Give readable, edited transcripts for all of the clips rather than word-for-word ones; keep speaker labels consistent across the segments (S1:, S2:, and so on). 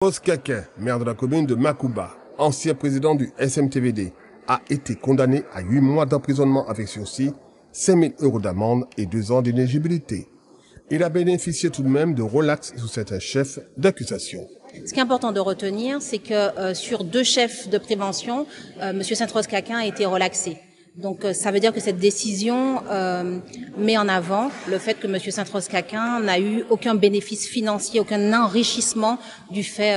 S1: Saint-Rose Caquin, maire de la commune de Makouba, ancien président du SMTVD, a été condamné à 8 mois d'emprisonnement avec sursis, 5 000 € d'amende et 2 ans d'inéligibilité. Il a bénéficié tout de même de relax sous certains chefs d'accusation.
S2: Ce qui est important de retenir, c'est que sur 2 chefs de prévention, M. Saint-Rose Caquin a été relaxé. Donc ça veut dire que cette décision met en avant le fait que M. Saint-Rose Caquin n'a eu aucun bénéfice financier, aucun enrichissement du fait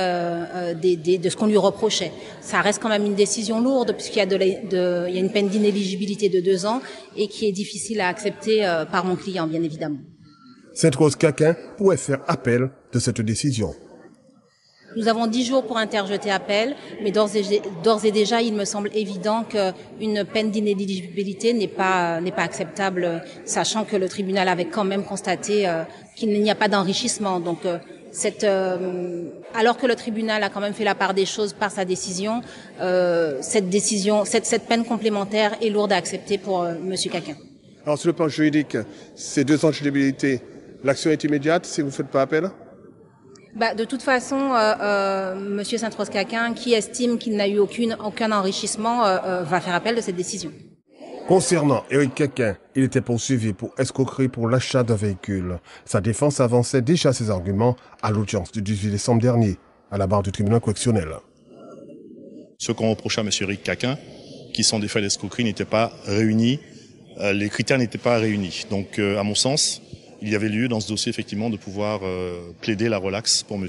S2: de ce qu'on lui reprochait. Ça reste quand même une décision lourde puisqu'il y a, il y a une peine d'inéligibilité de 2 ans et qui est difficile à accepter par mon client, bien évidemment.
S1: Saint-Rose Caquin pourrait faire appel de cette décision.
S2: Nous avons 10 jours pour interjeter appel, mais d'ores et déjà, il me semble évident qu'une peine d'inéligibilité n'est pas acceptable, sachant que le tribunal avait quand même constaté qu'il n'y a pas d'enrichissement. Donc, alors que le tribunal a quand même fait la part des choses par sa décision, cette peine complémentaire est lourde à accepter pour M. Caquin.
S1: Alors, sur le plan juridique, ces 2 ans d'éligibilité, l'action est immédiate si vous ne faites pas appel?
S2: De toute façon, M. Saint-Rose Caquin, qui estime qu'il n'a eu aucun enrichissement, va faire appel de cette décision.
S1: Concernant Éric Caquin, il était poursuivi pour escroquerie pour l'achat d'un véhicule. Sa défense avançait déjà ses arguments à l'audience du 18 décembre dernier, à la barre du tribunal correctionnel.
S3: Ce qu'on reprochait à M. Éric Caquin, qui sont des faits d'escroquerie, n'étaient pas réunis, les critères n'étaient pas réunis. Donc, à mon sens, il y avait lieu dans ce dossier effectivement de pouvoir plaider la relaxe pour M.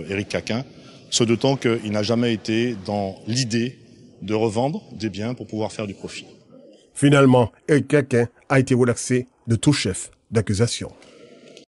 S3: Éric Caquin, ce d'autant qu'il n'a jamais été dans l'idée de revendre des biens pour pouvoir faire du profit.
S1: Finalement, Éric Caquin a été relaxé de tout chef d'accusation.